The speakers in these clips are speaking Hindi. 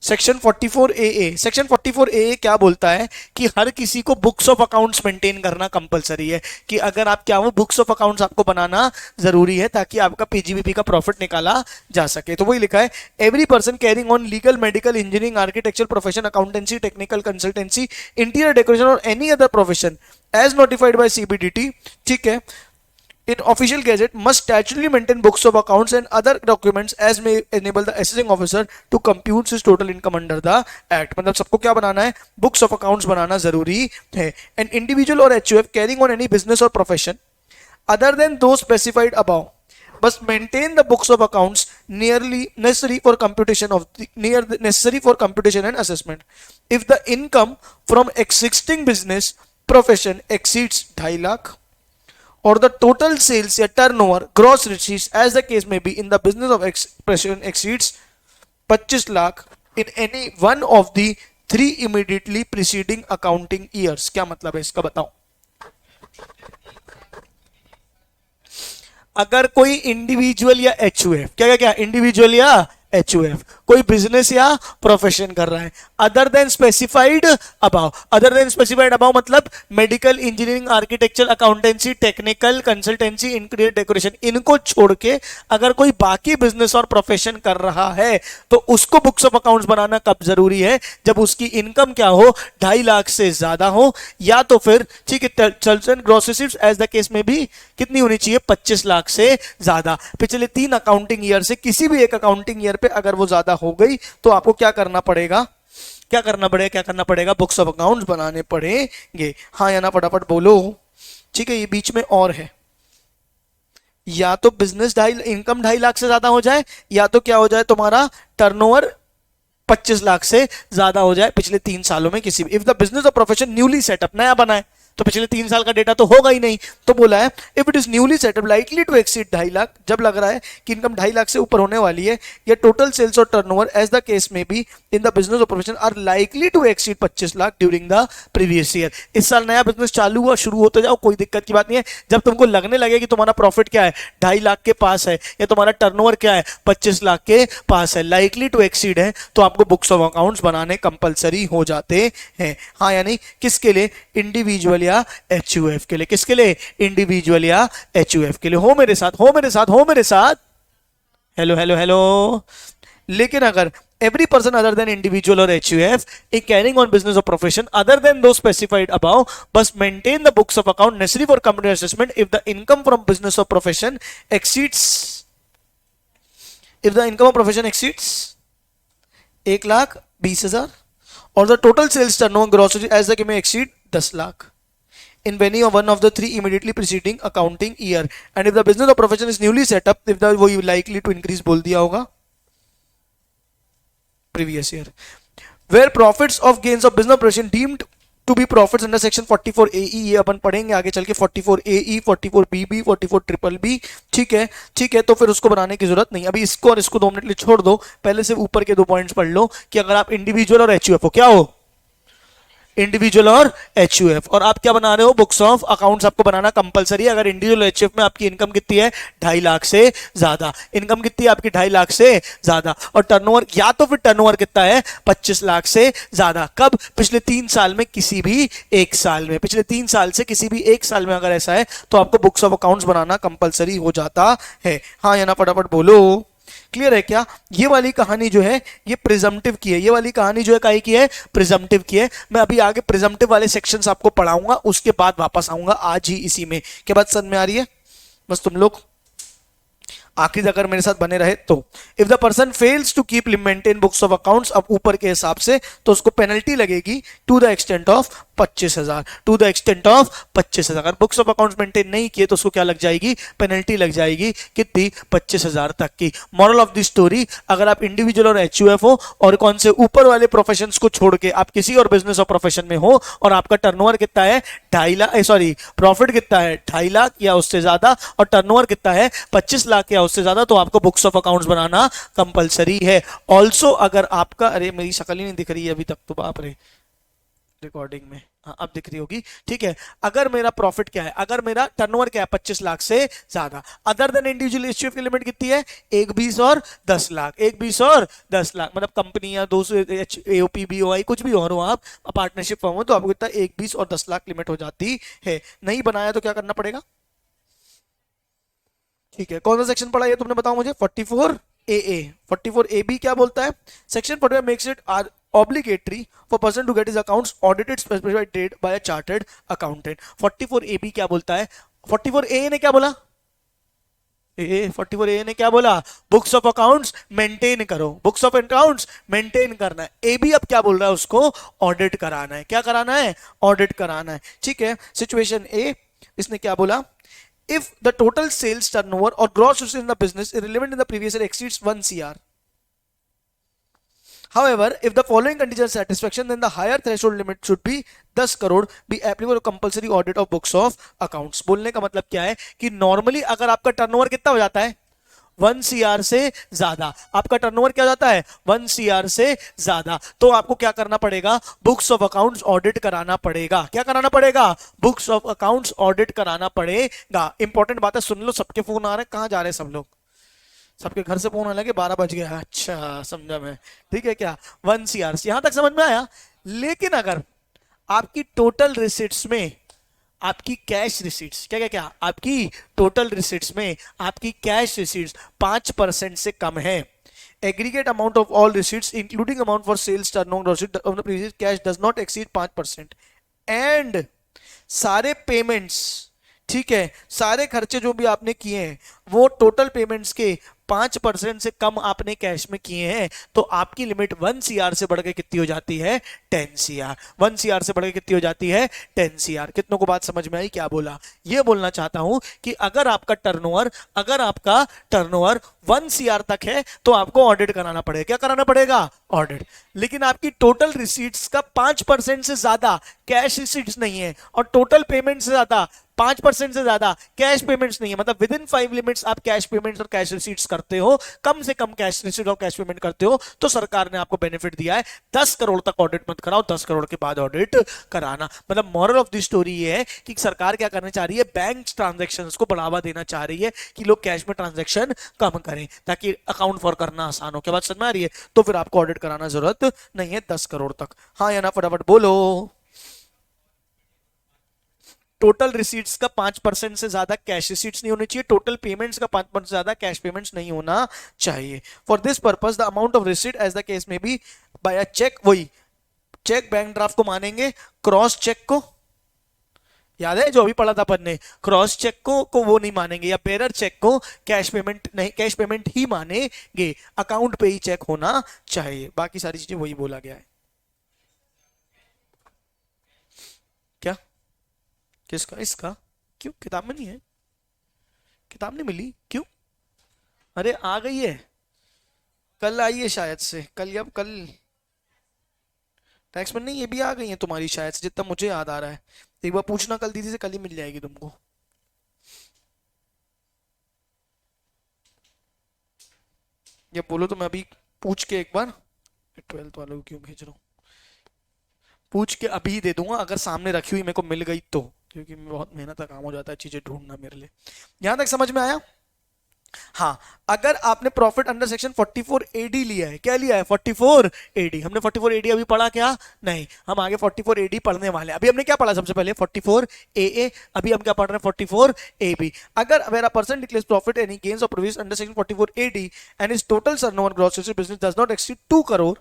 सेक्शन 44 ए, सेक्शन 44 ए क्या बोलता है कि हर किसी को बुक्स ऑफ अकाउंट्स मेंटेन करना कंपलसरी है, कि अगर आप क्या हो बुक्स ऑफ अकाउंट्स आपको बनाना जरूरी है ताकि आपका पीजीबीपी का प्रॉफिट निकाला जा सके। तो वही लिखा है, every person carrying on legal, medical, engineering, architecture profession, accountancy, technical consultancy, interior decoration और any other profession as notified by CBDT, ठीक है, in official gazette must statutorily maintain books of accounts and other documents as may enable the assessing officer to compute his total income under the act। मतलब सबको क्या बनाना है, बुक्स ऑफ अकाउंट्स बनाना जरूरी है। एन इंडिविजुअल और HUF carrying on any business और प्रोफेशन अदर देन दो specified above must maintain the books of accounts nearly necessary for computation of the, necessary for computation and assessment if the income from existing business profession exceeds 2.5 lakh or the total sales या turnover gross receipts as the case may be in the business of profession exceeds 25 lakh in any one of the 3 immediately preceding accounting years। क्या मतलब है इसका बताओ। अगर कोई इंडिविजुअल या एचयूएफ, क्या क्या क्या, इंडिविजुअल या एचयूएफ कोई बिजनेस या प्रोफेशन कर रहा है other than specified above, other than specified above मतलब medical, engineering, architecture, accountancy, technical, consultancy, interior decoration, इनको छोड़ के अगर कोई बाकी बिजनेस और प्रोफेशन कर रहा है तो उसको बुक्स ऑफ अकाउंट्स बनाना कब जरूरी है, जब उसकी इनकम क्या हो, 2.5 लाख से ज्यादा हो, या तो फिर ठीक है चल्सन gross receives as the case में भी कितनी होनी चाहिए, 25 लाख से ज्यादा। पिछले 3 अकाउंटिंग ईयर से किसी भी एक अकाउंटिंग ईयर पे अगर वो ज्यादा हो गई तो आपको क्या करना पड़ेगा, क्या करना पड़ेगा, क्या करना पड़ेगा, बुक्स ऑफ अकाउंट्स बनाने पड़ेंगे। हाँ या ना फटाफट बोलो, ठीक है। ये बीच में और है, या तो बिजनेस इनकम 2.5 लाख से ज्यादा हो जाए, या तो क्या हो जाए तुम्हारा टर्नओवर 25 लाख से ज्यादा हो जाए पिछले 3 सालों में किसी भी। इफ द बिजनेस और प्रोफेशन न्यूली सेटअप, नया बना है तो पिछले 3 साल का डेटा तो होगा ही नहीं, तो बोला है if it is newly set up likely to exceed 2.5 lakh, जब लग रहा है कि इनकम 2.5 लाख से ऊपर होने वाली है, या टोटल सेल्स और turnover as the case may be in the business और profession are likely to exceed 25 lakh during the previous year. इस साल नया बिजनेस चालू हुआ, शुरू होते जाओ, कोई दिक्कत की बात नहीं है। जब तुमको लगने लगे कि तुम्हारा प्रॉफिट क्या है, 2.5 लाख के पास है, या तुम्हारा टर्नओवर क्या है, 25 लाख के पास है, लाइकली टू एक्सीड है, तो आपको बुक्स ऑफ अकाउंट्स बनाने कंपलसरी हो जाते हैं। हाँ या नहीं, किसके लिए, इंडिविजुअल या एचयूएफ के लिए, किसके लिए, इंडिविजुअल या एचयूएफ के लिए। हो मेरे साथ, हो मेरे साथ, हो मेरे साथ, हेलो हेलो हेलो। लेकिन अगर every person other than individual or HUF in carrying on business or profession other than those specified above must maintain the books of account necessary for company assessment if the income from business or profession exceeds 1,20,000 or the total sales turnover gross as the may exceed 10 lakh in any of one of the 3 immediately preceding accounting year, and if the business or profession is newly set up, if the वो likely to increase बोल दिया होगा previous year, where profits of gains of business operation deemed to be profits under section 44 AE, ये अपन पढ़ेंगे आगे चल के 44 AE, 44 BB, 44 ट्रिपल बी, ठीक है, ठीक है। तो फिर उसको बनाने की जरूरत नहीं, अभी इसको और इसको 2 मिनट लिए छोड़ दो, पहले से ऊपर के 2 पॉइंट्स पढ़ लो कि अगर आप इंडिविजुअल और एचयूएफ हो, क्या हो, इंडिविजुअल और एचयूएफ, और आप क्या बना रहे हो, बुक्स ऑफ अकाउंट्स आपको बनाना कंपलसरी है। अगर इंडिविजुअल एचयूएफ में आपकी इनकम कितनी है, 2.5 लाख से ज्यादा, इनकम कितनी है आपकी, 2.5 लाख से ज्यादा, और टर्नओवर या तो फिर टर्नओवर कितना है, 25 लाख से ज्यादा। कब, पिछले 3 साल में किसी भी एक साल में, पिछले 3 साल से किसी भी एक साल में अगर ऐसा है तो आपको books of accounts banana compulsory हो जाता है। हाँ या ना फटाफट बोलो, क्लियर है क्या। ये वाली कहानी जो है ये प्रिजम्पटिव की है, ये वाली कहानी जो है काहे की है, प्रिजम्पटिव की है। मैं अभी आगे प्रिजम्पटिव वाले सेक्शंस आपको पढ़ाऊंगा, उसके बाद वापस आऊंगा आज ही इसी में। क्या बात समझ में आ रही है, बस तुम लोग आखिरी तक अगर मेरे साथ बने रहे तो। If the person fails to keep maintain books of accounts, अब ऊपर के हिसाब से तो उसको पेनल्टी लगेगी to the extent of 25,000, to the extent of 25,000। अगर बुक्स ऑफ अकाउंट्स मेंटेन नहीं किए तो उसको क्या लग जाएगी, पेनल्टी लग जाएगी कितनी, 25,000 तक की। मॉरल ऑफ द स्टोरी, अगर आप इंडिविजुअल और एचयूएफ हो और कौन से ऊपर वाले प्रोफेशंस को छोड़ के आप किसी और बिजनेस और प्रोफेशन में हो और आपका टर्नओवर कितना है, 2.5 लाख, सॉरी प्रॉफिट कितना है, 2.5 लाख या उससे ज्यादा, और टर्नओवर कितना है, 25 लाख या उससे ज्यादा, तो आपको books of accounts banana compulsory है। ऑल्सो अगर आपका, अरे मेरी शक्ल ही नहीं दिख रही है अभी तक तो, बाप रे, रिकॉर्डिंग में हाँ अब दिख रही होगी, ठीक है। अगर मेरा प्रॉफिट क्या है, अगर मेरा टर्नओवर क्या है 25 लाख से ज्यादा, अदर देन इंडिविजुअल एचयूएफ की लिमिट कितनी है, 1 20 और 10 लाख, 1 20 और 10 लाख, मतलब कंपनी या 200 एओपी बीओआई कुछ भी और हो आप, पार्टनरशिप फॉर्म हो, तो आपको कितना 1 20 और 10 लाख लिमिट हो जाती है। नहीं बनाया तो क्या करना पड़ेगा, ठीक है। कौन सा सेक्शन पढ़ा ये तुमने बताओ मुझे, 44 ए, 44 ए बी क्या बोलता है, section 44 makes it obligatory for person to get his accounts audited specified date by a chartered accountant। 44 A B क्या बोलता है, 44 ए ने क्या बोला, 44 ए ने क्या बोला, बुक्स ऑफ अकाउंट्स मेंटेन करो, बुक्स ऑफ अकाउंट्स मेंटेन करना है। ए बी अब क्या बोल रहा है, उसको ऑडिट कराना है, क्या कराना है, ऑडिट कराना है, ठीक है। सिचुएशन ए, इसने क्या बोला, if the total sales turnover or gross receipts in the business irrelevant in the previous year exceeds 1 CR. However, if the following conditions are satisfaction, then the higher threshold limit should be 10 crore be applicable to compulsory audit of books of accounts। बोलने का मतलब क्या है कि नॉर्मली अगर आपका टर्नओवर कितना हो जाता है 1 सीआर से ज्यादा, आपका टर्नओवर क्या जाता है 1 सीआर से ज्यादा, तो आपको क्या करना पड़ेगा, बुक्स ऑफ अकाउंट्स ऑडिट कराना पड़ेगा। क्या कराना पड़ेगा, बुक्स ऑफ अकाउंट्स ऑडिट कराना पड़ेगा। इंपॉर्टेंट बात है सुन लो, सबके फोन आ रहे हैं, कहां जा रहे हैं सब लोग, सबके घर से फोन आने लगे, 12 बज गया, अच्छा समझा मैं, ठीक है क्या, 1 सीआर, यहां तक समझ में आया। लेकिन अगर आपकी टोटल रिसिट्स में, आपकी कैश रिसीट्स क्या क्या क्या, आपकी टोटल रिसीट्स में आपकी कैश रिसीट्स 5% से कम है, aggregate amount of all receipts including amount for sales turnover of the previous cash does not exceed 5%, and सारे पेमेंट्स, ठीक है, सारे खर्चे जो भी आपने किए हैं वो टोटल पेमेंट्स के 5% से कम आपने कैश में किए हैं, तो आपकी लिमिट 1 सीआर से बढ़ के कितनी हो जाती है 10 सीआर, 1 सीआर से बढ़ के कितनी हो जाती है 10 सीआर। कितनों को बात समझ में आई, क्या बोला, ये बोलना चाहता हूं कि अगर आपका टर्नओवर 1 सीआर तक है तो आपको ऑडिट कराना पड़ेगा, क्या कराना पड़ेगा, ऑडिट। लेकिन आपकी टोटल रिसीट्स का 5% से ज्यादा कैश रिसीट्स नहीं है और टोटल पेमेंट से ज्यादा 5% से ज्यादा कैश पेमेंट्स नहीं है, मतलब विद इन 5 लिमिट्स आप कैश पेमेंट्स और कैश रिसीट्स करते हो, कम से कम कैश रिसीट और कैश पेमेंट करते हो, तो सरकार ने आपको बेनिफिट दिया है 10 करोड़ तक ऑडिट मत कराओ, 10 करोड़ के बाद ऑडिट कराना। मतलब मॉरल ऑफ द स्टोरी ये है कि सरकार क्या करना चाह रही है, बैंक ट्रांजैक्शंस को बढ़ावा देना चाह रही है कि लोग कैश में ट्रांजैक्शन कम करें ताकि अकाउंट फॉर करना आसान हो। क्या बात समझ में आ रही है, तो फिर आपको ऑडिट कराना जरूरत नहीं है 10 करोड़ तक। हाँ या ना फटाफट बोलो। टोटल रिसीट्स का 5% से ज्यादा कैश रिसीट्स नहीं होनी चाहिए, टोटल पेमेंट्स का 5% से ज्यादा कैश पेमेंट्स नहीं होना चाहिए। For this purpose the amount of receipt as the case may be by a cheque, वही चेक बैंक ड्राफ्ट को मानेंगे, क्रॉस चेक को याद है जो अभी पढ़ा था अपन ने, क्रॉस चेक को वो नहीं मानेंगे, या बेरर चेक को कैश पेमेंट नहीं, कैश पेमेंट ही मानेंगे, अकाउंट पे ही चेक होना चाहिए। बाकी सारी चीजें वही बोला गया है। क्या, किसका, इसका, क्यों किताब में नहीं है, किताब नहीं मिली क्यों, अरे आ गई है, कल आई है शायद से, कल या कल टैक्स में नहीं, ये भी आ गई है तुम्हारी शायद से, जितना मुझे याद आ रहा है। एक बार पूछना कल दीदी से, कल ही मिल जाएगी तुमको। ये बोलो तो मैं अभी पूछ के एक बार 12th वालों को क्यों भेज रहा हूँ, पूछ के अभी दे दूंगा, अगर सामने रखी हुई मेरे को मिल गई तो, क्योंकि बहुत मेहनत का काम हो जाता है चीजें ढूंढना मेरे लिए। यहां तक समझ में आया। हाँ, अगर आपने प्रॉफिट अंडर सेक्शन 44 एडी लिया है, क्या लिया है 44 एडी, हमने 44 एडी अभी पढ़ा क्या, नहीं, हम आगे 44 एडी पढ़ने वाले हैं। अभी हमने क्या पढ़ा सबसे पहले 44 ए, अभी हम क्या पढ़ रहे हैं 44 ए बी। अगर where a person declares profit any gains or provision under section 44 AD and his total turnover gross business does not exceed 2 crore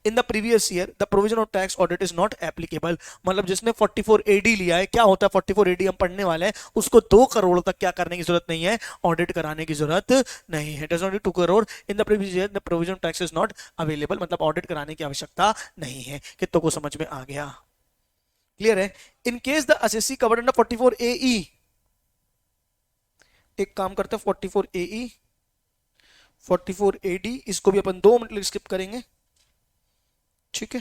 in the previous year the provision of tax audit is not applicable. मतलब जिसने 44 एडी लिया है, क्या होता है 44 एडी हम पढ़ने वाले हैं, उसको 2 करोड़ तक क्या करने की जरूरत नहीं है, ऑडिट कराने की जरूरत नहीं है। Does not 2 crore in the previous year the provision of tax is not available, मतलब ऑडिट कराने की आवश्यकता नहीं है। कितनों को समझ में आ गया, क्लियर है। In case the assessee covered under 44 ए, एक काम करते हैं 44 ए 44 एडी, इसको भी अपन 2 मिनट स्किप करेंगे, ठीक है।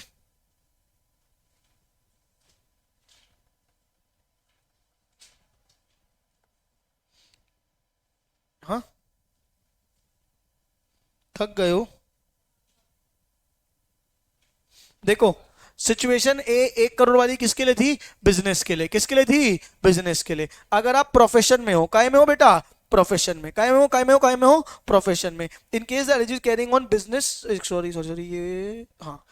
हाँ थक गए हो, देखो सिचुएशन ए 1 करोड़ वाली किसके लिए थी? बिजनेस के लिए। किसके लिए थी? बिजनेस के लिए। अगर आप प्रोफेशन में हो, काय में हो बेटा? प्रोफेशन में। काय में हो? काय में हो? काय में हो? प्रोफेशन में। In case that is carrying on business, sorry sorry sorry, ये हाँ,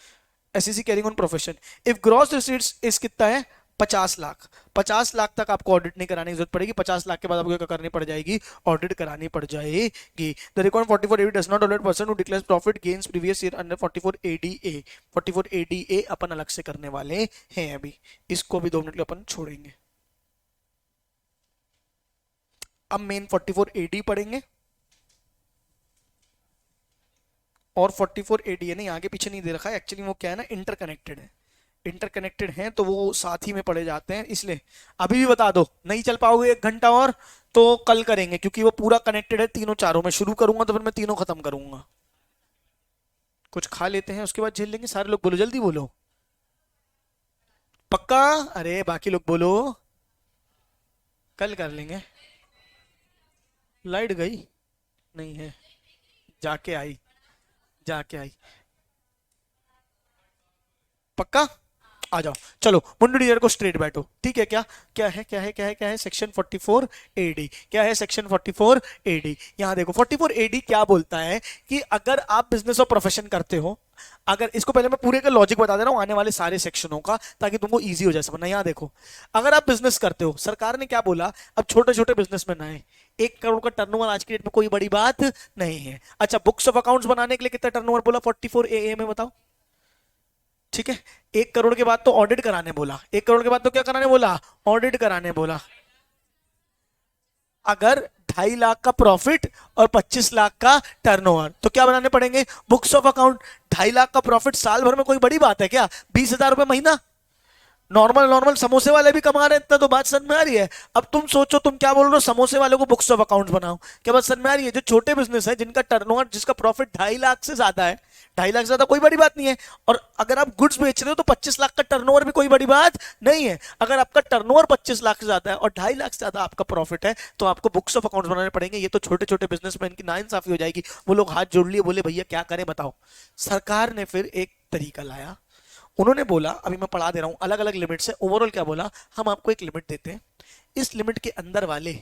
SEC carrying on profession, if gross receipts इस कितना है? 50 लाख। 50 लाख तक आपको ऑडिट नहीं कराने की जरूरत पड़ेगी। 50 लाख के बाद आपको क्या करनी पड़ जाएगी? ऑडिट करानी पड़ जाएगी। The record 44 AD does not audit person who declares profit gains previous year under 44 ADA. 44 ADA अपन अलग से करने वाले हैं अभी, इसको भी 2 मिनट के लिए अपन छोड़ेंगे। अब मेन 44 एडी पढ़ेंगे और 44 एडी है नहीं, आगे पीछे नहीं दे रखा है एक्चुअली, वो क्या है ना, इंटरकनेक्टेड है। इंटरकनेक्टेड हैं तो वो साथ ही में पढ़े जाते हैं, इसलिए अभी भी बता दो। नहीं चल पाओगे 1 घंटा और तो कल करेंगे, क्योंकि वो पूरा कनेक्टेड है तीनों चारों। में शुरू करूंगा तो फिर मैं तीनों खत्म करूंगा। कुछ खा लेते हैं उसके बाद झेल लेंगे। सारे लोग बोलो, जल्दी बोलो। पक्का? अरे बाकी लोग बोलो। कल कर लेंगे। लाइट गई? नहीं है, जाके आई, जाके आई। पक्का? आ जाओ। चलो मुंडू डियर को स्ट्रेट बैठो, ठीक है? क्या क्या है, क्या है, क्या है, क्या है? Section 44 AD. क्या है सेक्शन 44 एडी? यहां देखो 44 एडी क्या बोलता है कि अगर आप बिजनेस और प्रोफेशन करते हो, अगर इसको पहले मैं पूरे का लॉजिक बता दे रहा हूं आने वाले सारे सेक्शनों का, ताकि तुमको इजी हो जाए समझना। यहां देखो, अगर आप बिजनेस करते हो, सरकार ने क्या बोला, अब छोटे छोटे बिजनेसमैन आए, 1 करोड़ का टर्नओवर आज की डेट में कोई बड़ी बात नहीं है। अच्छा, बुक्स ऑफ अकाउंट्स बनाने के लिए कितना टर्नओवर बोला? 44 ए में बताओ। ठीक है, 1 करोड़ के बाद तो ऑडिट कराने बोला। 1 करोड़ के बाद तो क्या कराने बोला? ऑडिट कराने बोला। अगर 2.5 लाख का प्रॉफिट और 25 लाख का टर्नओवर, तो क्या बनाने पड़ेंगे? Books of account. 2.5 लाख का प्रॉफिट साल भर में कोई बड़ी बात है क्या? 20,000 रुपए महीना। नॉर्मल नॉर्मल समोसे वाले भी कमा रहे हैं इतना, तो बात समझ में आ रही है? अब तुम सोचो, तुम क्या बोल रहे हो? समोसे वाले को बुक्स ऑफ अकाउंट्स बनाओ। क्या बात समझ में आ रही है? जो छोटे बिजनेस है, जिनका टर्नओवर, जिसका प्रॉफिट 2.5 लाख से ज्यादा है, 2.5 लाख से ज्यादा कोई बड़ी बात नहीं है। और अगर आप गुड्स बेच रहे हो तो 25 लाख का टर्नओवर भी कोई बड़ी बात नहीं है। अगर आपका टर्नओवर 25 लाख से ज्यादा है और 2.5 लाख से ज्यादा आपका प्रॉफिट है, तो आपको बुक्स ऑफ अकाउंट्स बनाने पड़ेंगे। ये तो छोटे छोटे बिजनेसमैन की नाइंसाफी हो जाएगी। वो लोग हाथ जोड़ लिए, बोले भैया क्या करें बताओ। सरकार ने फिर एक तरीका लाया। उन्होंने बोला, अभी मैं पढ़ा दे रहा हूं, अलग अलग लिमिट से ओवरऑल क्या बोला, हम आपको एक लिमिट देते हैं, इस लिमिट के अंदर वाले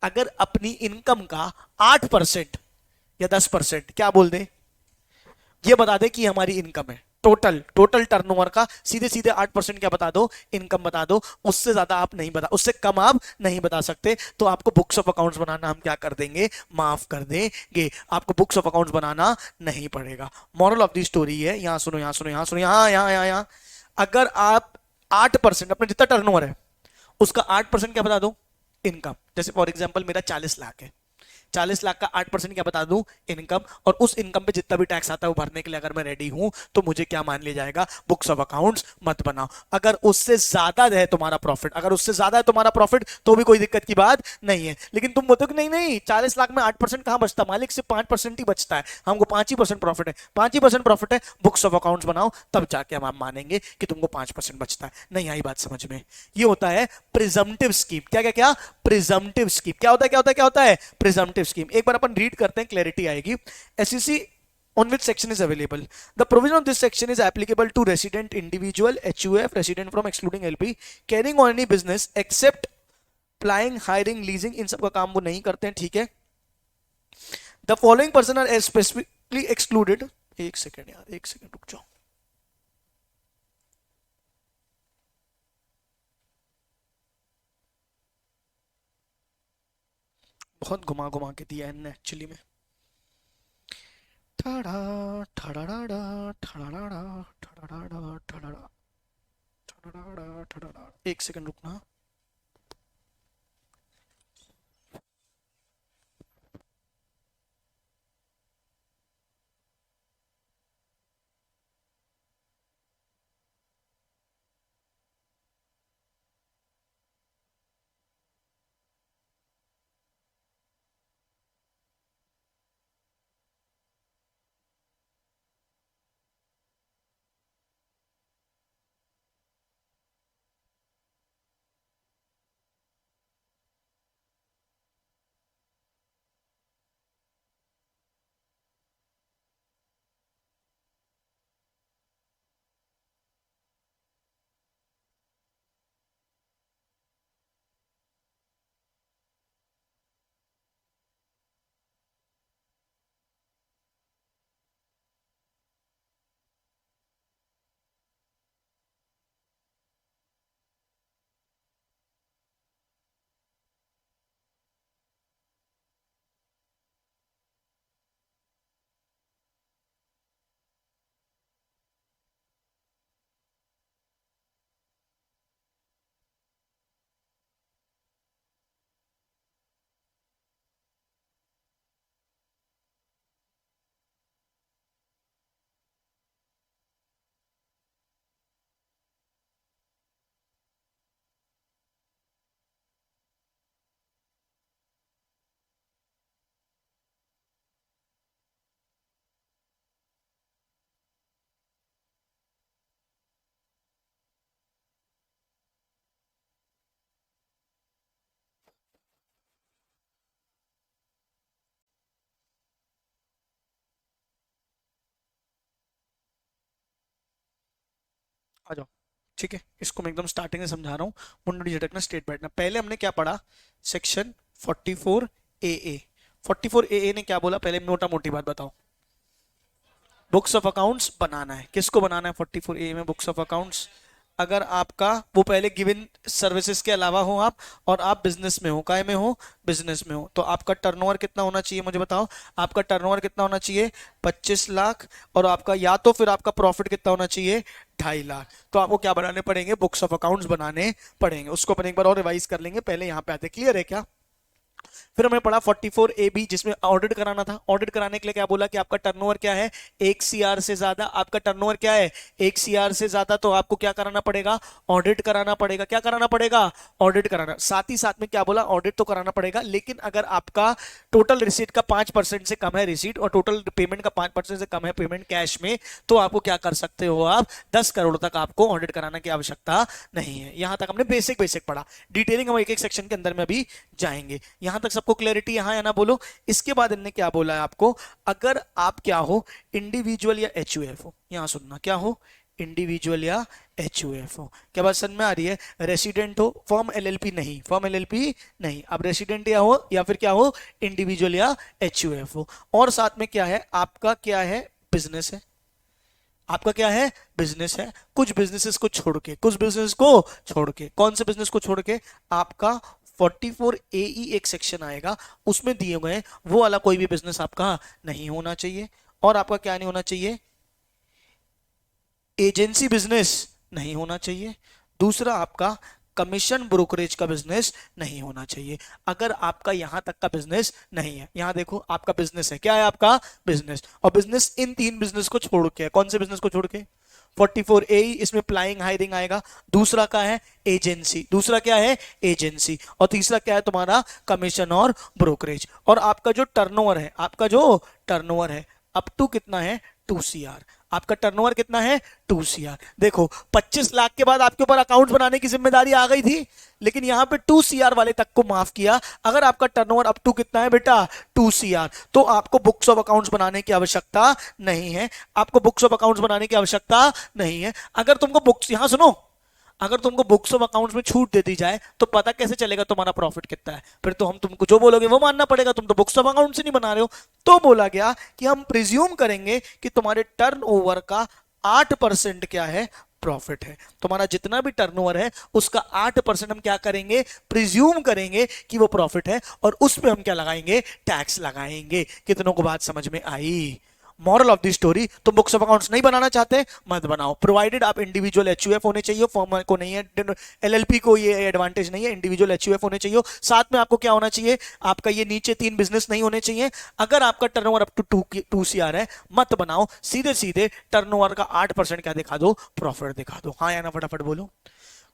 अगर अपनी इनकम का 8% या 10% क्या बोल दे, ये बता दे कि हमारी इनकम है, टोटल टोटल टर्नओवर का सीधे सीधे 8% क्या बता दो? इनकम बता दो। उससे ज्यादा आप नहीं बता, उससे कम आप नहीं बता सकते, तो आपको बुक्स ऑफ अकाउंट्स बनाना हम क्या कर देंगे? माफ कर देंगे। आपको बुक्स ऑफ अकाउंट्स बनाना नहीं पड़ेगा। मॉरल ऑफ द स्टोरी है, यहां सुनो, यहां सुनो, यहां सुनो, यहां यहां यहां यहां, अगर आप 8% अपने जितना टर्नओवर है उसका 8% क्या बता दो? इनकम। जैसे फॉर एग्जाम्पल मेरा 40 लाख है, 40 लाख का 8% क्या बता दूं? इनकम। और उस इनकम पे जितना भी टैक्स आता है वो भरने के लिए अगर मैं रेडी हूं, तो मुझे क्या मान लिया जाएगा? बुक्स ऑफ अकाउंट्स मत बनाओ। अगर उससे ज्यादा है तुम्हारा प्रॉफिट, अगर उससे ज्यादा है तुम्हारा प्रॉफिट, तो भी कोई दिक्कत की बात नहीं है। लेकिन तुम बोलते हो कि नहीं नहीं, 40 लाख में 8% कहां बचता? मालिक से 5% ही बचता है, हमको 5% प्रॉफिट है, 5% प्रॉफिट है, बुक्स ऑफ अकाउंट्स बनाओ, तब जाके हम मानेंगे कि तुमको 5% बचता है। नहीं आई बात समझ में? ये होता है प्रिजम्पटिव स्कीम। क्या क्या क्या? Presumptive scheme. क्या होता है, क्या होता है, क्या होता है? Presumptive scheme. एक बार अपन रीड करते हैं, क्लैरिटी आएगी। SEC on which section is available. The provision of this section is applicable to resident individual, HUF, resident from excluding LP, carrying on any business except applying, hiring, leasing, इन सब का काम वो नहीं करते हैं, ठीक है? The following person are specifically excluded. एक सेकेंड यार, एक सेकेंड रुक जाओ। बहुत घुमा घुमा के दिया है इनने एक्चुअली में। ठड़ा ठड़ाड़ा ठड़ाड़ा ठड़ाड़ा ठड़ाड़ा ठड़ाड़ा ठड़ाड़ा, एक सेकंड रुकना। आ जाओ। ठीक है, इसको मैं एकदम स्टार्टिंग में समझा रहा हूँ। मुंडली झटकना, स्ट्रेट बैठना। पहले हमने क्या पढ़ा, सेक्शन 44AA। 44AA ने क्या बोला, पहले मोटा मोटी बात बताओ। बुक्स ऑफ अकाउंट्स बनाना है। किसको बनाना है 44A में बुक्स ऑफ अकाउंट्स? अगर आपका वो पहले गिवन सर्विसेज के अलावा हो आप, और आप बिजनेस में हो, काय में हो, बिजनेस में हो, तो आपका टर्नओवर कितना होना चाहिए मुझे बताओ। आपका टर्नओवर कितना होना चाहिए, 25 लाख। और आपका या तो फिर आपका प्रॉफिट कितना होना चाहिए, 2.5 लाख। तो आपको क्या बनाने पड़ेंगे, बुक्स ऑफ अकाउंट्स बनाने पड़ेंगे। उसको अपन एक बार और रिवाइज कर लेंगे, पहले यहाँ पे आते। क्लियर है क्या? फिर हमने पढ़ा 44AB जिसमें ऑडिट कराना था। ऑडिट कराने के लिए क्या बोला कि आपका टर्नओवर क्या है, 1 CR से ज्यादा। आपका टर्नओवर क्या है, 1 CR से ज्यादा, तो आपको क्या कराना पड़ेगा, ऑडिट कराना पड़ेगा। क्या कराना पड़ेगा, ऑडिट कराना। साथ ही साथ में क्या बोला, ऑडिट तो कराना पड़ेगा, लेकिन अगर आपका टोटल रिसीट का 5% से कम है रिसीट, और टोटल पेमेंट का 5% से कम है पेमेंट कैश में, तो आपको क्या कर सकते हो, आप 10 करोड़ तक आपको ऑडिट कराना की आवश्यकता नहीं है। यहां तक हमने बेसिक बेसिक पढ़ा। डिटेलिंग हम एक एक सेक्शन के अंदर में अभी जाएंगे। यहां तक सबको क्लैरिटी यहाँ है ना, बोलो। इसके बाद इनने क्या बोला है आपको, अगर आप क्या हो, इंडिविजुअल या एचयूएफ हो। यहां सुनना, क्या हो, इंडिविजुअल या एचयूएफ हो। क्या बात समझ में आ रही है? रेसिडेंट हो, फर्म एलएलपी नहीं, फर्म एलएलपी नहीं। अब रेसिडेंट या हो, या फिर क्या हो, इंडिविजुअल या एचयूएफ हो। और साथ में क्या है, आपका क्या है, बिजनेस है। आपका क्या है, बिजनेस है। कुछ बिजनेसेस को छोड़ के, कुछ बिजनेस को छोड़ के, कौन से बिजनेस को छोड़ के, आपका 44AE एक सेक्शन आएगा, उसमें दिए गए वो वाला कोई भी बिजनेस आपका नहीं होना चाहिए। और आपका क्या नहीं होना चाहिए, एजेंसी बिजनेस नहीं होना चाहिए। दूसरा, आपका कमीशन ब्रोकरेज का बिजनेस नहीं होना चाहिए। अगर आपका यहां तक का बिजनेस नहीं है, यहां देखो आपका बिजनेस है, क्या है आपका बिजनेस, और बिजनेस इन 3 बिजनेस को छोड़ के, कौन से बिजनेस को छोड़ के, 44AE, इसमें प्लाइंग हायरिंग आएगा। दूसरा क्या है, एजेंसी। दूसरा क्या है, एजेंसी। और तीसरा क्या है तुम्हारा, कमीशन और ब्रोकरेज। और आपका जो टर्नओवर है, आपका जो टर्नओवर है अप टू कितना है, 2 CR। आपका टर्नओवर कितना है, 2 CR। देखो 25 लाख के बाद आपके ऊपर अकाउंट बनाने की जिम्मेदारी आ गई थी, लेकिन यहां पे 2 CR वाले तक को माफ किया। अगर आपका टर्नओवर अप टू कितना है बेटा, 2 CR, तो आपको बुक्स ऑफ अकाउंट्स बनाने की आवश्यकता नहीं है। आपको बुक्स ऑफ अकाउंट्स बनाने की आवश्यकता नहीं है। अगर तुमको बुक्स, यहां सुनो, अगर तुमको बुक्स ऑफ अकाउंट्स में छूट दे दी जाए तो पता कैसे चलेगा तुम्हारा प्रॉफिट कितना है? फिर तो हम तुमको जो बोलोगे वो मानना पड़ेगा, तुम तो बुक्स ऑफ अकाउंट से नहीं बना रहे हो। तो बोला गया कि हम प्रिज्यूम करेंगे कि तुम्हारे टर्नओवर का 8% क्या है, प्रॉफिट है। तुम्हारा जितना भी टर्नओवर है उसका 8% हम क्या करेंगे, प्रिज्यूम करेंगे कि वो प्रॉफिट है, और उस पे हम क्या लगाएंगे, टैक्स लगाएंगे। कितनों को बात समझ में आई? मॉरल ऑफ द स्टोरी, तुम बुक्स ऑफ अकाउंट्स नहीं बनाना चाहते, मत बनाओ, प्रोवाइडेड आप इंडिविजुअल एचयूएफ होने चाहिए। फर्म को नहीं है, एलएलपी को ये एडवांटेज नहीं है, इंडिविजुअल एचयूएफ होने चाहिए। साथ में आपको क्या होना चाहिए, आपका ये नीचे 3 बिजनेस नहीं होने चाहिए। अगर आपका टर्नओवर अप टू 2 CR है, मत बनाओ, सीधे सीधे टर्नओवर का 8% क्या दिखा दो, प्रॉफिट दिखा दो। हाँ या ना, फटाफट बोलो।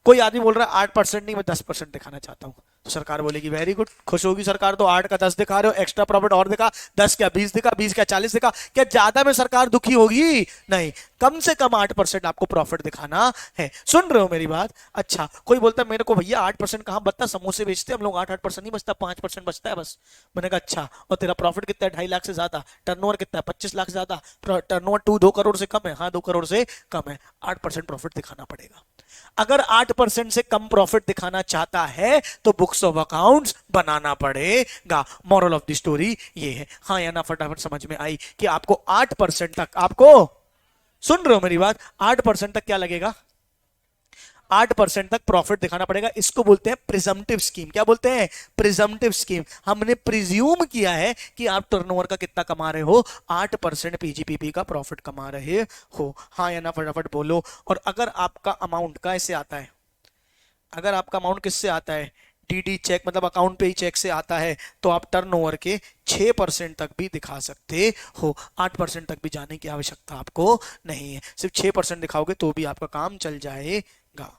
कोई आदमी बोल रहा है 8% नहीं, मैं 10% दिखाना चाहता हूं, तो सरकार बोलेगी वेरी गुड, खुश होगी सरकार, तो 8 का 10 दिखा रहे हो, एक्स्ट्रा प्रॉफिट और दिखा, 10 क्या 20 दिखा, 20 क्या 40 दिखा। क्या ज्यादा में सरकार दुखी होगी? नहीं, कम से कम 8% आपको प्रॉफिट दिखाना है। सुन रहे हो मेरी बात? अच्छा, कोई बोलता है मेरे को भैया 8% कहां बचता, समोसे बेचते हम लोग, 8% नहीं बचता, 5% बचता है बस। मैंने कहा अच्छा, और तेरा प्रॉफिट कितना है, 2.5 लाख से ज्यादा, टर्नओवर कितना है, 25 लाख से ज्यादा, टर्नओवर 2 करोड़ से कम है, हाँ 2 करोड़ से कम है, 8% प्रॉफिट दिखाना पड़ेगा। अगर 8% से कम प्रॉफिट दिखाना चाहता है तो बुक्स ऑफ अकाउंट्स बनाना पड़ेगा। मॉरल ऑफ द स्टोरी ये है। हाँ या ना, फटाफट समझ में आई कि आपको 8% तक, आपको सुन रहे हो मेरी बात, 8% तक क्या लगेगा, 8% तक प्रॉफिट दिखाना पड़ेगा। इसको बोलते हैं प्रिजम्पटिव स्कीम। क्या बोलते हैं, प्रिजम्पटिव स्कीम। हमने प्रिज्यूम किया है कि आप टर्नओवर का कितना कमा रहे हो, 8% पीजीपीपी का प्रॉफिट कमा रहे हो। हाँ या ना, फटाफट बोलो। और अगर आपका अमाउंट कैसे आता है, अगर आपका अमाउंट किससे आता है, डीडी चेक, मतलब अकाउंट पे ही चेक से आता है, तो आप टर्नओवर के 6% तक भी दिखा सकते हो। 8% तक भी जाने की आवश्यकता आपको नहीं है, सिर्फ 6% दिखाओगे तो भी आपका काम चल जाएगा।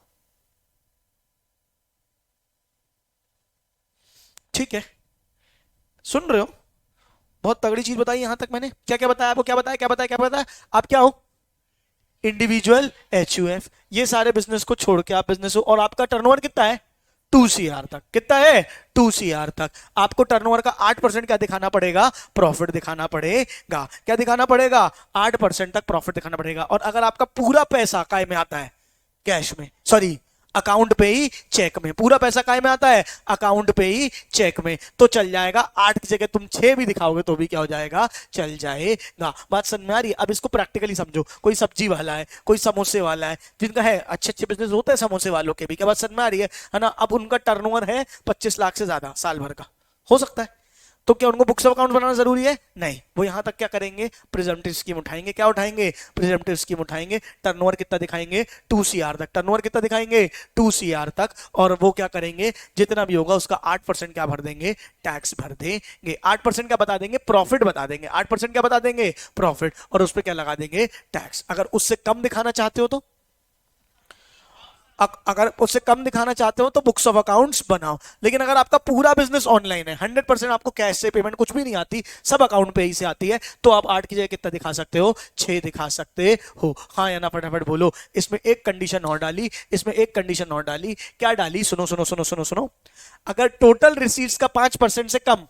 ठीक है, सुन रहे हो? बहुत तगड़ी चीज बताई यहां तक मैंने। क्या क्या बताया आपको, क्या बताया, क्या बताया, क्या बताया? आप क्या हो, इंडिविजुअल एचयूएफ। ये सारे बिजनेस को छोड़ के आप बिजनेस हो, और आपका टर्नओवर कितना है, 2 CR तक। कितना है, 2 CR तक। आपको टर्नओवर का 8% क्या दिखाना पड़ेगा, प्रॉफिट दिखाना पड़ेगा। क्या दिखाना पड़ेगा, 8% तक प्रॉफिट दिखाना पड़ेगा। और अगर आपका पूरा पैसा काय में आता है, कैश में, सॉरी अकाउंट पे ही चेक में, पूरा पैसा काय में आता है, अकाउंट पे ही चेक में, तो चल जाएगा। 8 की जगह तुम 6 भी दिखाओगे तो भी क्या हो जाएगा, चल जाएगा। बात समझ में आ रही है? अब इसको प्रैक्टिकली समझो। कोई सब्जी वाला है, कोई समोसे वाला है, जिनका है अच्छे अच्छे बिजनेस होते हैं समोसे वालों के भी, क्या बात समझ में आ रही है ना? अब उनका टर्नओवर है 25 लाख से ज्यादा साल भर का, हो सकता है, तो क्या उनको बुक्स ऑफ अकाउंट बनाना जरूरी है? नहीं। वो यहां तक क्या करेंगे, प्रिजम्पटिव स्कीम उठाएंगे। क्या उठाएंगे? प्रिजम्पटिव स्कीम उठाएंगे। टर्नओवर कितना दिखाएंगे? 2 CR तक। टर्नओवर कितना दिखाएंगे? 2 CR तक। और वो क्या करेंगे, जितना भी होगा उसका 8% क्या भर देंगे, टैक्स भर देंगे। 8% क्या बता देंगे, प्रॉफिट बता देंगे। 8% क्या बता देंगे, प्रॉफिट, और उस पर क्या लगा देंगे, टैक्स। अगर उससे कम दिखाना चाहते हो तो, अगर उससे कम दिखाना चाहते हो तो बुक्स ऑफ अकाउंट्स बनाओ। लेकिन अगर आपका पूरा बिजनेस ऑनलाइन है, 100% आपको कैश से पेमेंट कुछ भी नहीं आती, सब अकाउंट पे ही से आती है, तो आप 8 की जगह कितना दिखा सकते हो, 6 दिखा सकते हो। हाँ या ना फटाफट बोलो। इसमें एक कंडीशन और डाली, इसमें एक कंडीशन और डाली। क्या डाली? सुनो सुनो सुनो सुनो सुनो। अगर टोटल रिसीट्स का 5% से कम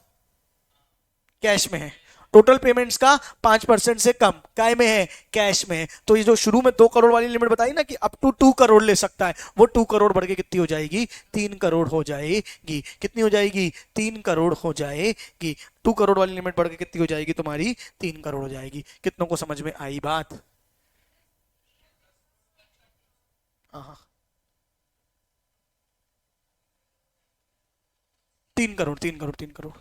कैश में है, टोटल पेमेंट्स का 5% से कम काय में है, कैश में है, तो ये जो शुरू में 2 करोड़ वाली लिमिट बताई ना कि अप टू 2 करोड़ ले सकता है, वो 2 करोड़ बढ़ के कितनी हो जाएगी, 3 करोड़ हो जाएगी। कितनी हो जाएगी? 3 करोड़ हो जाएगी। 2 करोड़ वाली लिमिट बढ़ के कितनी हो जाएगी तुम्हारी? 3 करोड़ हो जाएगी। कितनों को समझ में आई बात? हाँ, 3 करोड़, 3 करोड़, 3 करोड़।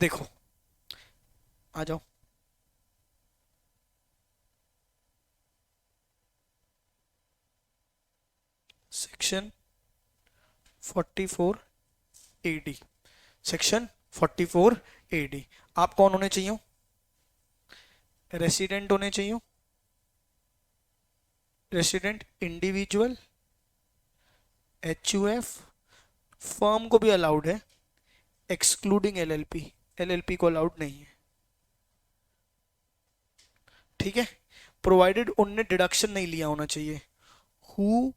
देखो, आ जाओ। Section 44AD, section 44AD। आप कौन होने चाहिए? रेसिडेंट होने चाहिए। रेसिडेंट, इंडिविजुअल, HUF, फर्म को भी अलाउड है, एक्सक्लूडिंग LLP। LLP को अलाउड नहीं है, ठीक है। प्रोवाइडेड उनने डिडक्शन नहीं लिया होना चाहिए। Who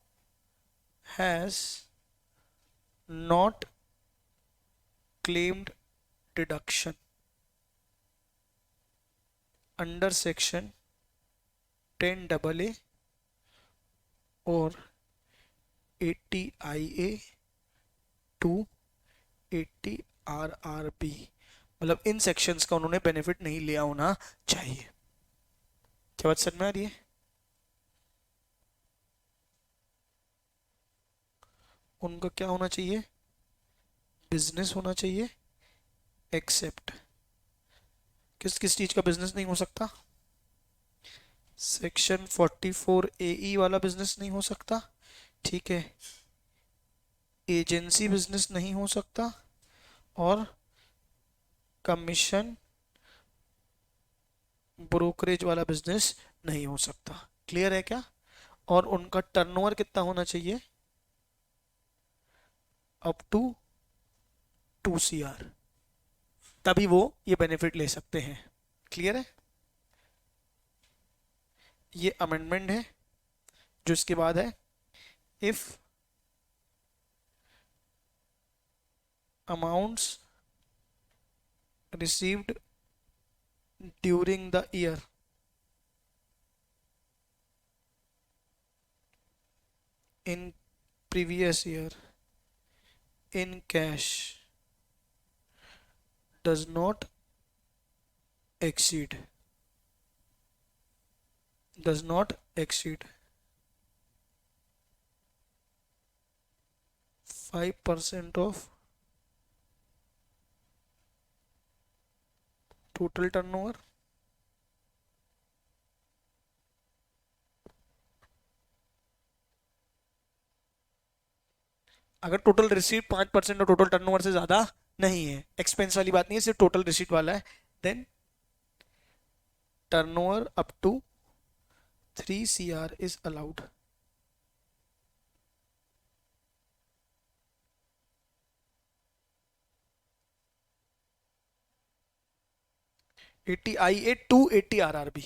has not claimed deduction under section 10AA और 80IA टू 80RRB, मतलब इन सेक्शंस का उन्होंने बेनिफिट नहीं लिया होना चाहिए। क्या बात समझ में आ रही है? उनका क्या होना चाहिए? बिजनेस होना चाहिए, एक्सेप्ट किस किस चीज का बिजनेस नहीं हो सकता? सेक्शन 44AE वाला बिजनेस नहीं हो सकता, ठीक है। एजेंसी बिजनेस नहीं हो सकता, और कमीशन ब्रोकरेज वाला बिजनेस नहीं हो सकता। क्लियर है क्या? और उनका टर्नओवर कितना होना चाहिए? अप टू 2 CR, तभी वो ये बेनिफिट ले सकते हैं। क्लियर है? ये अमेंडमेंट है जो इसके बाद है। If amounts received during the year in previous year in cash does not exceed 5% of total turnover अगर टोटल रिसीट 5% और टोटल टर्नओवर से ज्यादा नहीं है, एक्सपेंस वाली बात नहीं है, सिर्फ टोटल रिसीट वाला है, then turnover up to 3 CR is allowed. ATIA to 80RRB,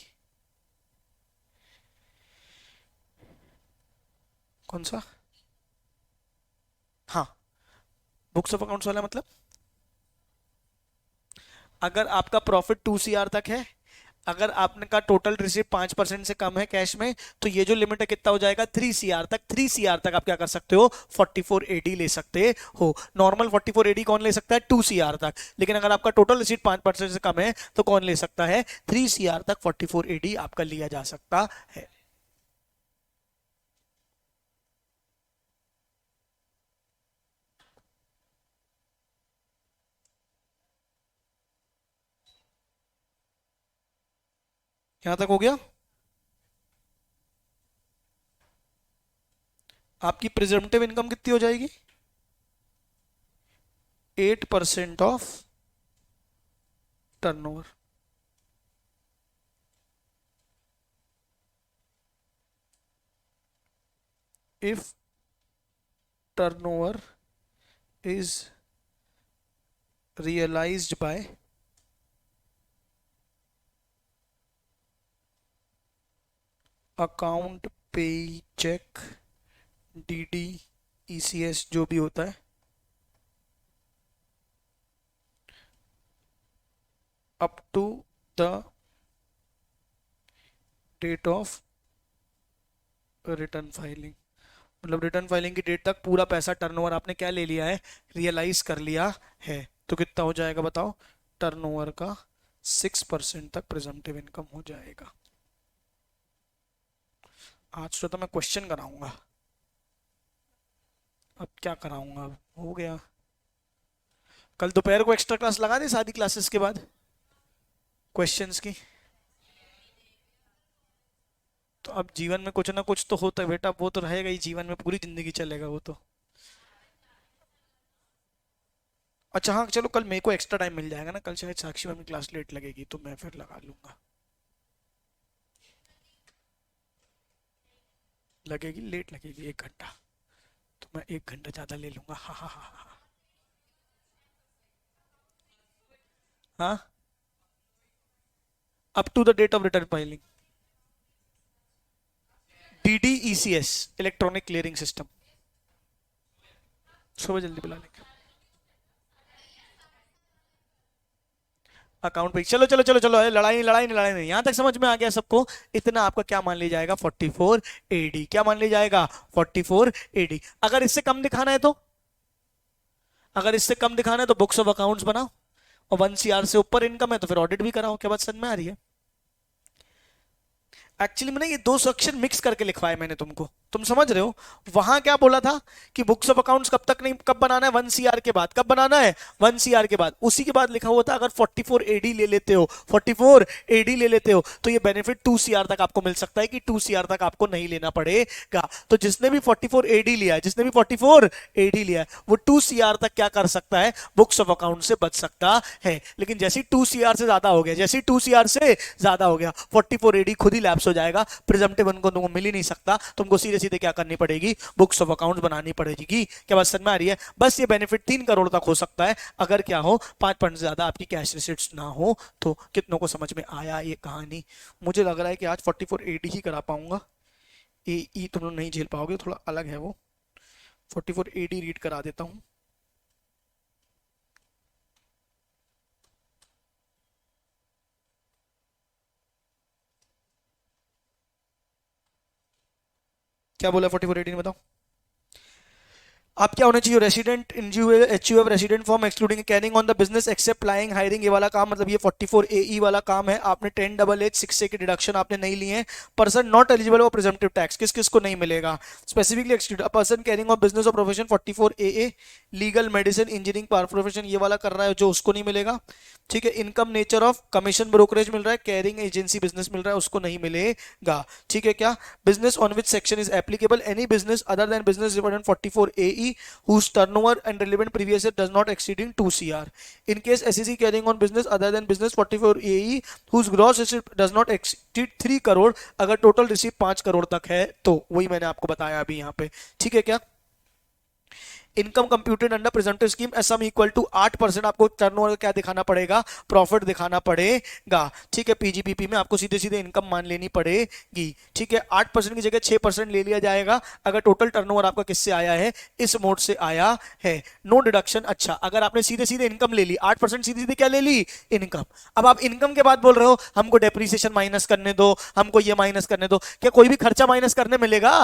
कौन सा? हाँ, बुक्स ऑफ अकाउंट्स वाला मतलब अगर आपका प्रॉफिट 2 CR तक है, अगर आपने का टोटल रिसीव 5% से कम है कैश में, तो ये जो लिमिट है कितना हो जाएगा 3 CR तक। 3 CR तक आप क्या कर सकते हो 44 AD ले सकते हो। नॉर्मल 44 AD कौन ले सकता है 2 CR तक, लेकिन अगर आपका टोटल रिसीव 5% से कम है तो कौन ले सकता है 3 CR तक 44 AD आपका लिया जा सकता है। यहां तक हो गया। आपकी प्रिजम्पटिव इनकम कितनी हो जाएगी 8% of turnover. If turnover is realized by account payee cheque DD ECS जो भी होता है up to the date of return filing, मतलब रिटर्न फाइलिंग की डेट तक पूरा पैसा टर्नओवर आपने क्या ले लिया है रियलाइज कर लिया है। तो कितना हो जाएगा बताओ टर्नओवर का 6% तक प्रिजम्पटिव इनकम हो जाएगा। आज तो मैं क्वेश्चन कराऊंगा, अब क्या कराऊंगा, अब हो गया। कल दोपहर को एक्स्ट्रा क्लास लगा दी सारी क्लासेस के बाद क्वेश्चंस की। तो अब जीवन में कुछ ना कुछ तो होता है बेटा, वो तो रहेगा ही, जीवन में पूरी जिंदगी चलेगा वो तो। अच्छा हाँ चलो कल मेरे को एक्स्ट्रा टाइम मिल जाएगा ना, कल शायद साक्षी मैम की क्लास लेट लगेगी तो मैं फिर लगा लूंगा। लगेगी लेट लगेगी 1 घंटा, तो मैं 1 घंटा ज्यादा ले लूंगा। हाँ हाँ हाँ हाँ हाँ up to the date of return filing DDECS electronic clearing system. सुबह जल्दी बुला लेंगे अकाउंट पे। चलो चलो चलो चलो लड़ाई लड़ाई नहीं लड़ाई नहीं, यहां तक समझ में आ गया सबको। इतना आपका क्या मान लिया जाएगा 44 AD, क्या मान लिया जाएगा 44 AD। अगर इससे कम दिखाना है तो, अगर इससे कम दिखाना है तो बुक्स ऑफ अकाउंट्स बनाओ, और 1 CR से ऊपर इनकम है तो फिर ऑडिट भी कराओ। क्या बात समझ में आ रही है। एक्चुअली मैंने ये दो सेक्शन मिक्स करके लिखवाए मैंने तुमको, तुम समझ रहे हो। वहां क्या बोला था कि बुक्स ऑफ अकाउंट्स कब तक नहीं, कब बनाना है 1 CR के बाद, कब बनाना है 1 CR के बाद। उसी के बाद लिखा हुआ था अगर 44 AD ले लेते हो, 44 AD ले लेते हो तो ये बेनिफिट 2 CR तक आपको मिल सकता है कि 2 CR तक आपको नहीं लेना पड़ेगा। तो जिसने भी 44 AD लिया है, जिसने भी 44 AD लिया है वो 2 CR तक क्या कर सकता है बुक्स ऑफ अकाउंट से बच सकता है। लेकिन जैसे 2 CR से ज्यादा हो गया, जैसे 2 CR से ज्यादा हो गया 44 AD खुद ही लैप्स हो जाएगा, प्रिजम्पटिव इनकम तुमको मिल ही नहीं सकता, तुमको सीधे सीधे क्या करनी पड़ेगी बुक्स ऑफ अकाउंट्स बनानी पड़ेगी। क्या बात समझ में आ रही है। बस ये बेनिफिट 3 करोड़ तक हो सकता है अगर क्या हो 5% से ज्यादा आपकी कैश रिसिट्स ना हो। तो कितनों को समझ में आया ये कहानी। मुझे लग रहा है कि आज 44 AD ही करा पाऊंगा, AE तुम लोग नहीं झेल पाओगे, थोड़ा अलग है वो। 44 AD रीड करा देता हूं। क्या बोला 44 AD ने बताओ। आप क्या होना चाहिए resident HUF resident firm excluding carrying on the business except plying hiring, ये वाला काम मतलब ये 44 AE वाला काम है। आपने 10AA 6A की डिडक्शन आपने नहीं लिए हैं। Person not eligible for presumptive tax, किस किस को नहीं मिलेगा specifically exclude. A person carrying of business और profession 44AA legal medicine engineering profession ये वाला कर रहा है जो उसको नहीं मिलेगा। ठीक है। Income nature of commission brokerage मिल रहा है, कैरिंग एजेंसी बिजनेस मिल रहा है उसको नहीं मिलेगा। ठीक है। क्या business on which section is applicable any business other than business department 44AE whose turnover and relevant previous year does not exceeding 2 CR. In case SEC carrying on business other than business 44AE whose gross receipt does not exceed 3 crore, अगर टोटल रिसीव 5 करोड़ तक है तो, वही मैंने आपको बताया अभी यहाँ पे। ठीक है। क्या income computed under presumptive scheme एसम इक्वल टू 8%, आपको टर्नओवर क्या दिखाना पड़ेगा, प्रॉफिट दिखाना पड़ेगा, ठीक है। पीजीपीपी में आपको सीधे सीधे इनकम मान लेनी पड़ेगी, ठीक है। 8% की जगह 6% ले लिया जाएगा अगर टोटल टर्नओवर आपका किससे आया है, इस मोड से आया है। नो डिडक्शन, अच्छा अगर आपने सीधे सीधे इनकम ले ली, 8% सीधे सीधे क्या ले ली, इनकम। अब आप इनकम के बाद बोल रहे हो हमको डेप्रीसिएशन माइनस करने दो, हमको ये माइनस करने दो, क्या कोई भी खर्चा माइनस करने मिलेगा?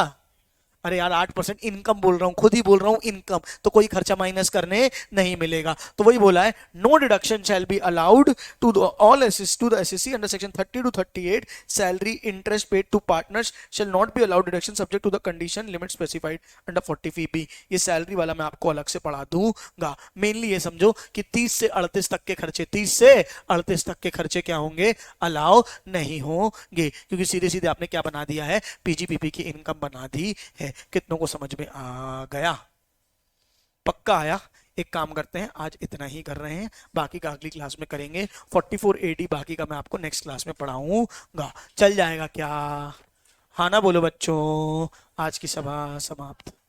अरे यार 8% इनकम बोल रहा हूं, खुद ही बोल रहा हूं इनकम, तो कोई खर्चा माइनस करने नहीं मिलेगा। तो वही बोला है, no deduction shall be allowed to all to the SSC under section 30 to 38, salary interest paid to partners shall not be allowed deduction subject to the condition limit specified under 40 ये सैलरी वाला मैं आपको अलग से पढ़ा दूंगा। मेनली ये समझो कि 30 से 38 तक के खर्चे, 30 से 38 तक के खर्चे क्या होंगे, अलाउ नहीं होंगे, क्योंकि सीधे सीधे आपने क्या बना दिया है, पीजीपीपी की इनकम बना दी है। कितनों को समझ में आ गया? पक्का आया? एक काम करते हैं, आज इतना ही कर रहे हैं, बाकी का अगली क्लास में करेंगे। 44 AD बाकी का मैं आपको नेक्स्ट क्लास में पढ़ाऊंगा। चल जाएगा क्या? हाँ ना बोलो बच्चों। आज की सभा समाप्त।